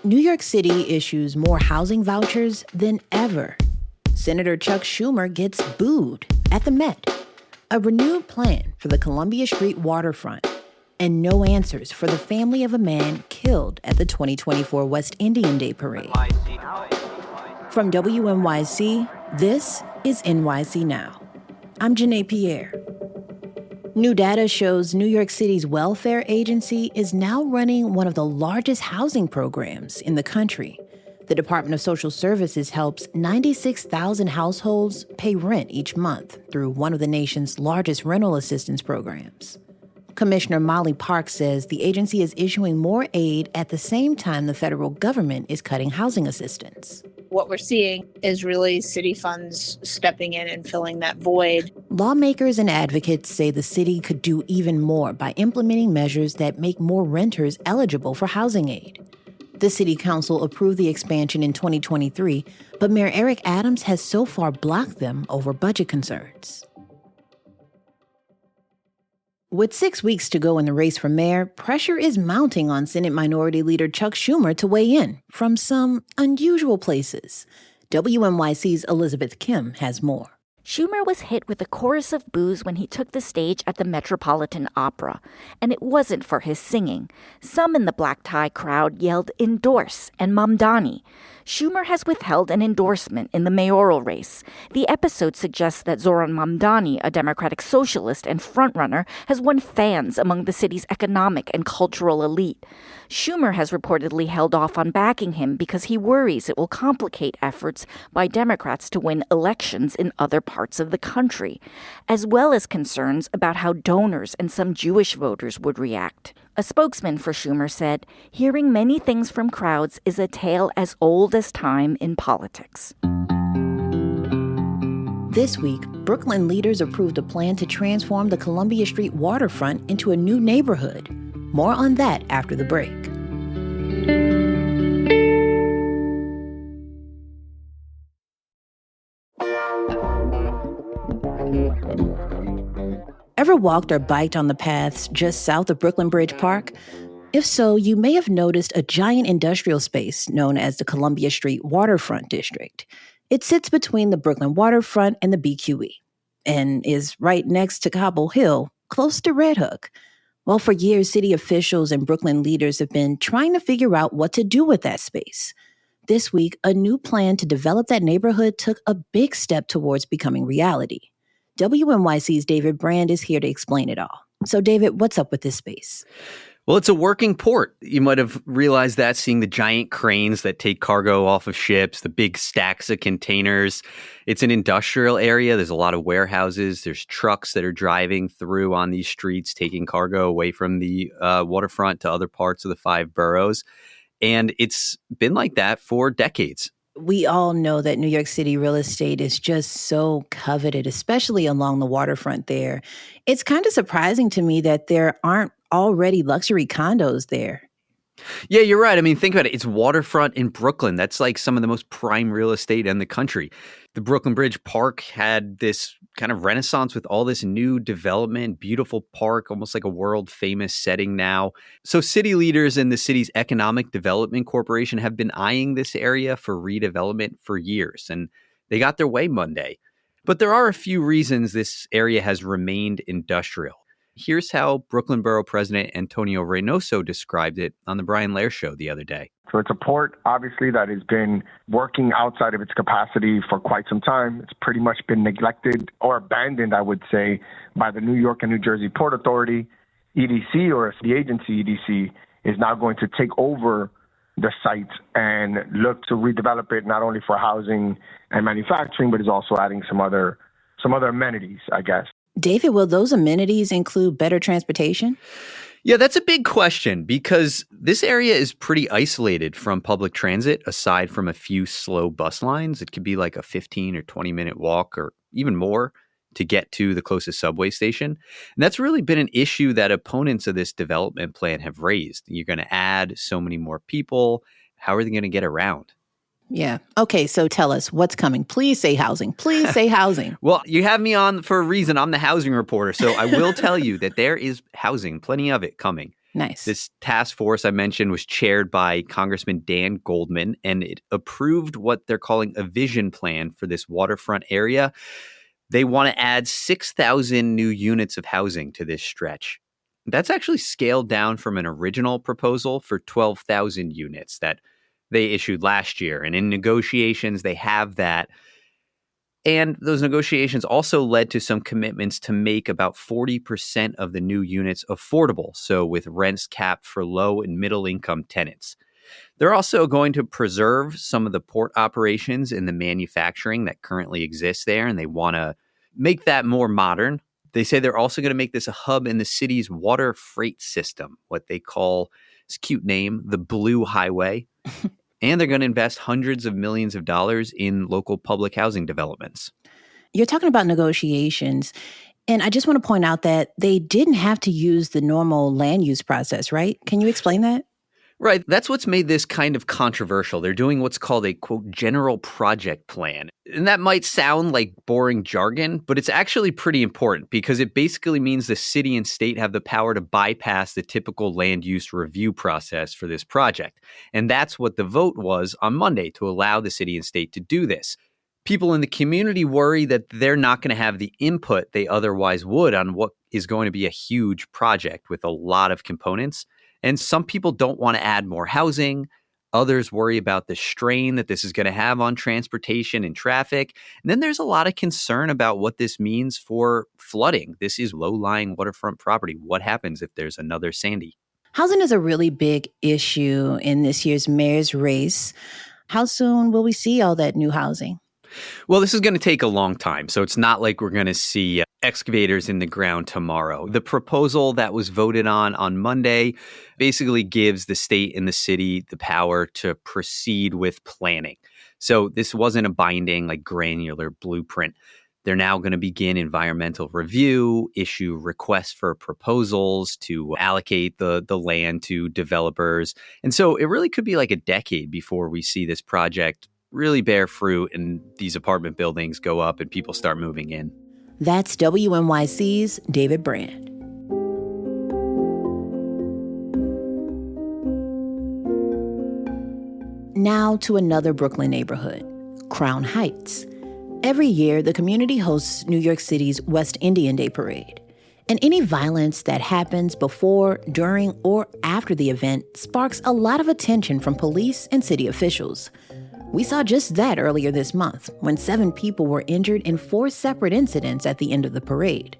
New York City issues more housing vouchers than ever. Senator Chuck Schumer gets booed at the Met. A renewed plan for the Columbia Street Waterfront. And no answers for the family of a man killed at the 2024 West Indian Day Parade. From WNYC, this is NYC Now. I'm Janae Pierre. New data shows New York City's welfare agency is now running one of the largest housing programs in the country. The Department of Social Services helps 96,000 households pay rent each month through one of the nation's largest rental assistance programs. Commissioner Molly Park says the agency is issuing more aid at the same time the federal government is cutting housing assistance. What we're seeing is really city funds stepping in and filling that void. Lawmakers and advocates say the city could do even more by implementing measures that make more renters eligible for housing aid. The city council approved the expansion in 2023, but Mayor Eric Adams has so far blocked them over budget concerns. With 6 weeks to go in the race for mayor, pressure is mounting on Senate Minority Leader Chuck Schumer to weigh in from some unusual places. WNYC's Elizabeth Kim has more. Schumer was hit with a chorus of boos when he took the stage at the Metropolitan Opera, and it wasn't for his singing. Some in the black tie crowd yelled "endorse" and "Mamdani." Schumer has withheld an endorsement in the mayoral race. The episode suggests that Zoran Mamdani, a Democratic socialist and frontrunner, has won fans among the city's economic and cultural elite. Schumer has reportedly held off on backing him because he worries it will complicate efforts by Democrats to win elections in other parts of the country, as well as concerns about how donors and some Jewish voters would react. A spokesman for Schumer said, "Hearing many things from crowds is a tale as old as time in politics." This week, Brooklyn leaders approved a plan to transform the Columbia Street Waterfront into a new neighborhood. More on that after the break. Ever walked or biked on the paths just south of Brooklyn Bridge Park? If so, you may have noticed a giant industrial space known as the Columbia Street Waterfront District. It sits between the Brooklyn waterfront and the BQE and is right next to Cobble Hill, close to Red Hook. Well, for years, city officials and Brooklyn leaders have been trying to figure out what to do with that space. This week, a new plan to develop that neighborhood took a big step towards becoming reality. WNYC's David Brand is here to explain it all. So, David, what's up with this space? Well, it's a working port. You might have realized that, seeing the giant cranes that take cargo off of ships, the big stacks of containers. It's an industrial area. There's a lot of warehouses. There's trucks that are driving through on these streets, taking cargo away from the waterfront to other parts of the 5 boroughs. And it's been like that for decades. We all know that New York City real estate is just so coveted, especially along the waterfront there. It's kind of surprising to me that there aren't already luxury condos there. Yeah, you're right. I mean, think about it. It's waterfront in Brooklyn. That's like some of the most prime real estate in the country. The Brooklyn Bridge Park had this kind of renaissance with all this new development, beautiful park, almost like a world famous setting now. So city leaders and the city's Economic Development Corporation have been eyeing this area for redevelopment for years, and they got their way Monday. But there are a few reasons this area has remained industrial. Here's how Brooklyn Borough President Antonio Reynoso described it on the Brian Lehrer Show the other day. So it's a port, obviously, that has been working outside of its capacity for quite some time. It's pretty much been neglected or abandoned, I would say, by the New York and New Jersey Port Authority. EDC, or the agency EDC, is now going to take over the site and look to redevelop it not only for housing and manufacturing, but is also adding some other amenities, I guess. David, will those amenities include better transportation? Yeah, that's a big question because this area is pretty isolated from public transit, aside from a few slow bus lines. It could be like a 15 or 20-minute walk or even more to get to the closest subway station. And that's really been an issue that opponents of this development plan have raised. You're going to add so many more people. How are they going to get around? Yeah. Okay, so tell us what's coming. Please say housing. Please say housing. Well, you have me on for a reason. I'm the housing reporter. So I will tell you that there is housing, plenty of it coming. Nice. This task force I mentioned was chaired by Congressman Dan Goldman, and it approved what they're calling a vision plan for this waterfront area. They want to add 6,000 new units of housing to this stretch. That's actually scaled down from an original proposal for 12,000 units that they issued last year. And in negotiations, they have that. And those negotiations also led to some commitments to make about 40% of the new units affordable, so with rents capped for low and middle income tenants. They're also going to preserve some of the port operations and the manufacturing that currently exists there, and they want to make that more modern. They say they're also going to make this a hub in the city's water freight system, what they call, this cute name, the Blue Highway. And they're going to invest hundreds of millions of dollars in local public housing developments. You're talking about negotiations, and I just want to point out that they didn't have to use the normal land use process, right? Can you explain that? Right. That's what's made this kind of controversial. They're doing what's called a, quote, general project plan. And that might sound like boring jargon, but it's actually pretty important because it basically means the city and state have the power to bypass the typical land use review process for this project. And that's what the vote was on Monday, to allow the city and state to do this. People in the community worry that they're not going to have the input they otherwise would on what is going to be a huge project with a lot of components. And some people don't want to add more housing. Others worry about the strain that this is going to have on transportation and traffic. And then there's a lot of concern about what this means for flooding. This is low-lying waterfront property. What happens if there's another Sandy? Housing is a really big issue in this year's mayor's race. How soon will we see all that new housing? Well, this is going to take a long time, so it's not like we're going to see excavators in the ground tomorrow. The proposal that was voted on Monday basically gives the state and the city the power to proceed with planning. So this wasn't a binding, like, granular blueprint. They're now going to begin environmental review, issue requests for proposals to allocate the land to developers. And so it really could be like a decade before we see this project really bear fruit and these apartment buildings go up and people start moving in. That's WNYC's David Brand. Now to another Brooklyn neighborhood, Crown Heights. Every year, the community hosts New York City's West Indian Day Parade. And any violence that happens before, during, or after the event sparks a lot of attention from police and city officials. We saw just that earlier this month, when 7 people were injured in 4 separate incidents at the end of the parade.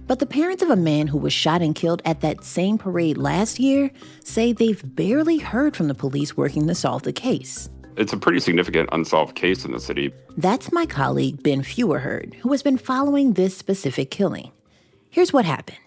But the parents of a man who was shot and killed at that same parade last year say they've barely heard from the police working to solve the case. It's a pretty significant unsolved case in the city. That's my colleague, Ben Feuerherd, who has been following this specific killing. Here's what happened.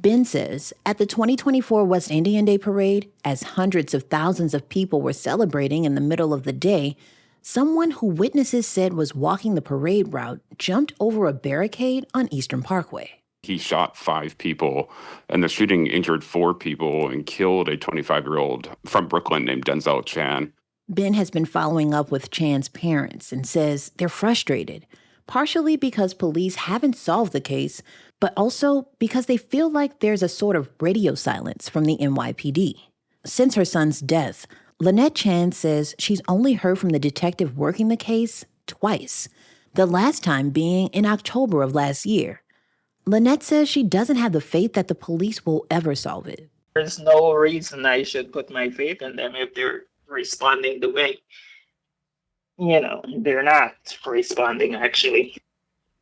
Ben says at the 2024 West Indian Day Parade, as hundreds of thousands of people were celebrating in the middle of the day, someone who witnesses said was walking the parade route jumped over a barricade on Eastern Parkway. He shot 5 people, and the shooting injured 4 people and killed a 25-year-old from Brooklyn named Denzel Chan. Ben has been following up with Chan's parents and says they're frustrated, partially because police haven't solved the case, but also because they feel like there's a sort of radio silence from the NYPD. Since her son's death, Lynette Chan says she's only heard from the detective working the case twice, the last time being in October of last year. Lynette says she doesn't have the faith that the police will ever solve it. There's no reason I should put my faith in them if they're responding the way, they're not responding, actually.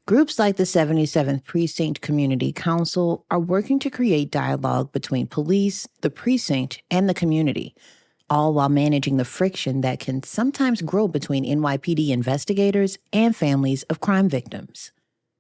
Groups like the 77th Precinct Community Council are working to create dialogue between police, the precinct, and the community, all while managing the friction that can sometimes grow between NYPD investigators and families of crime victims.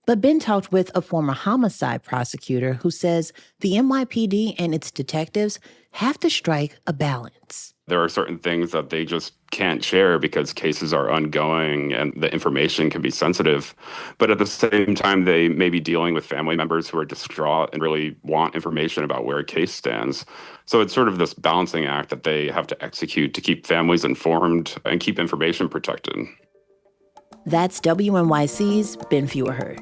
But Ben talked with a former homicide prosecutor who says the NYPD and its detectives have to strike a balance. There are certain things that they just can't share because cases are ongoing and the information can be sensitive. But at the same time, they may be dealing with family members who are distraught and really want information about where a case stands. So it's sort of this balancing act that they have to execute to keep families informed and keep information protected. That's WNYC's Ben Feuerherd.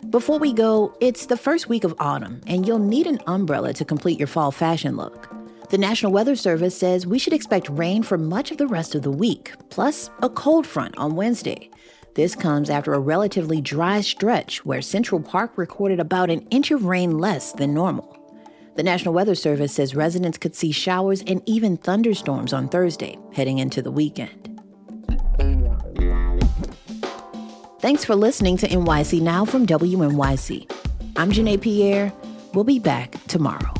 Before we go, it's the first week of autumn, and you'll need an umbrella to complete your fall fashion look. The National Weather Service says we should expect rain for much of the rest of the week, plus a cold front on Wednesday. This comes after a relatively dry stretch where Central Park recorded about an inch of rain less than normal. The National Weather Service says residents could see showers and even thunderstorms on Thursday, heading into the weekend. Thanks for listening to NYC Now from WNYC. I'm Janae Pierre. We'll be back tomorrow.